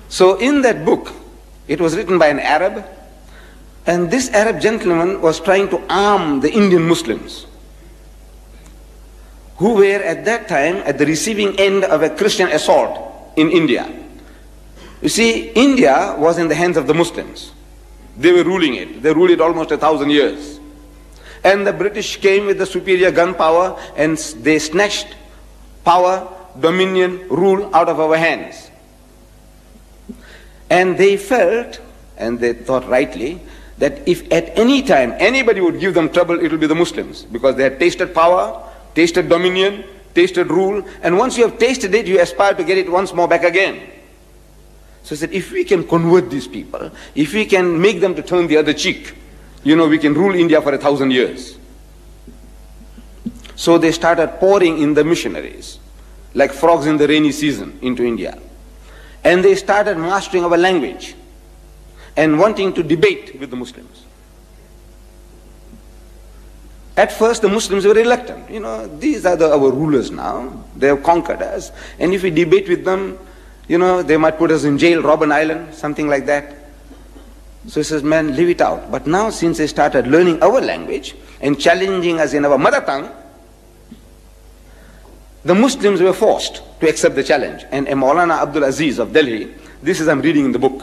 So in that book, it was written by an Arab, and this Arab gentleman was trying to arm the Indian Muslims, who were at that time at the receiving end of a Christian assault in India. You see, India was in the hands of the Muslims. They were ruling it. They ruled it almost 1,000 years. And the British came with the superior gun power, and they snatched power, dominion, rule out of our hands. And they felt, and they thought rightly, that if at any time anybody would give them trouble, it will be the Muslims, because they had tasted power, tasted dominion, tasted rule, and once you have tasted it, you aspire to get it once more back again. So he said, if we can convert these people, if we can make them to turn the other cheek, we can rule India for 1,000 years. So they started pouring in the missionaries, like frogs in the rainy season, into India. And they started mastering our language and wanting to debate with the Muslims. At first, the Muslims were reluctant. These are our rulers now. They have conquered us. And if we debate with them, they might put us in jail, Robben Island, something like that. So he says, man, leave it out. But now, since they started learning our language and challenging us in our mother tongue, the Muslims were forced to accept the challenge. And Maulana Abdul Aziz of Delhi, this is I'm reading in the book,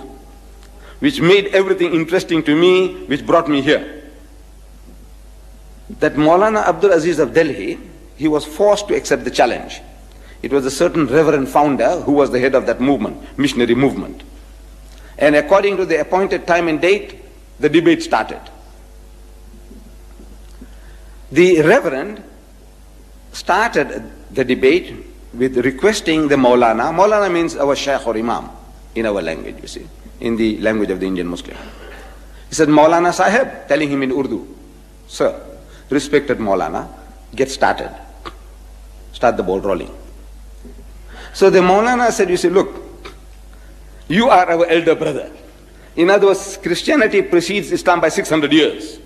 which made everything interesting to me, which brought me here. That Maulana Abdul Aziz of Delhi, he was forced to accept the challenge. It was a certain reverend founder who was the head of that movement, missionary movement. And according to the appointed time and date, the debate started. The reverend started the debate with requesting the Maulana. Maulana means our Shaykh or Imam in our language, you see, in the language of the Indian Muslim. He said, Maulana Sahib, telling him in Urdu, sir, respected Maulana, get started. Start the ball rolling. So the Maulana said, you see, look, you are our elder brother. In other words, Christianity precedes Islam by 600 years.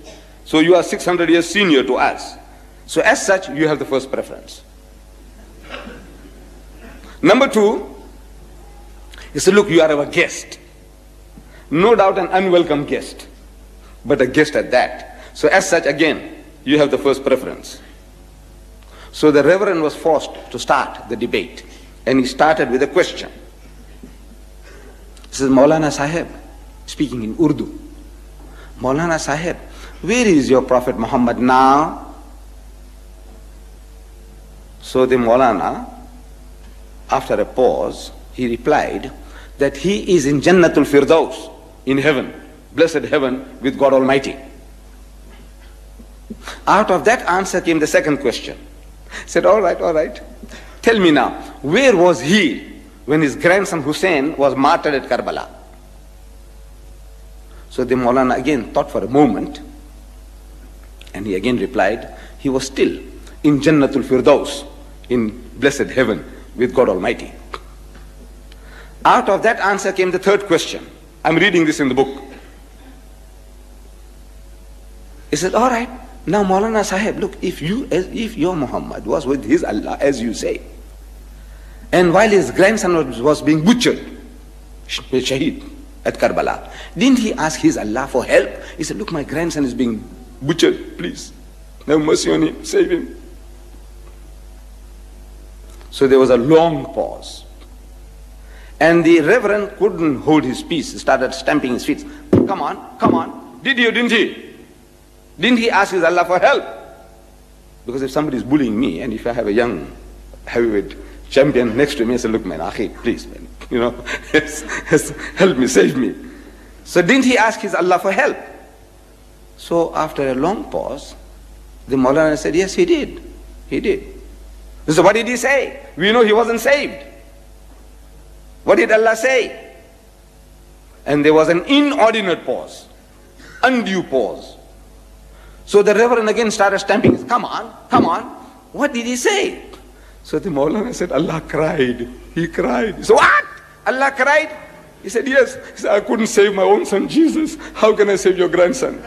So you are 600 years senior to us. So as such, you have the first preference. Number two, he said, look, you are our guest. No doubt an unwelcome guest, but a guest at that. So as such, again, you have the first preference. So the Reverend was forced to start the debate. And he started with a question. He says, Maulana Sahib, speaking in Urdu, Maulana Sahib, where is your Prophet Muhammad now? So the Maulana, after a pause, he replied that he is in Jannatul Firdaus, in heaven, blessed heaven with God Almighty. Out of that answer came the second question. He said, all right, tell me now, where was he when his grandson Hussein was martyred at Karbala? So the Maulana again thought for a moment, and he again replied, he was still in Jannatul Firdaus, in blessed heaven with God Almighty. Out of that answer came the third question. I'm reading this in the book. He said, all right, now Maulana Sahib, look, if your Muhammad was with his Allah, as you say, and while his grandson was being butchered, Shaheed, at Karbala, didn't he ask his Allah for help? He said, look, my grandson is being butchered, please, have mercy on him, save him. So there was a long pause. And the Reverend couldn't hold his peace. He started stamping his feet. Come on. Didn't he? Didn't he ask his Allah for help? Because if somebody is bullying me, and if I have a young heavyweight champion next to me, I say, look, man, Akhi, please, man, help me, save me. So didn't he ask his Allah for help? So after a long pause, the Maulana said, yes, he did. He did. So what did he say? We know he wasn't saved. What did Allah say? And there was an inordinate pause, undue pause. So the Reverend again started stamping. Come on. What did he say? So the Maulana said, Allah cried. He cried. So what? Allah cried? He said, yes. He said, I couldn't save my own son Jesus. How can I save your grandson?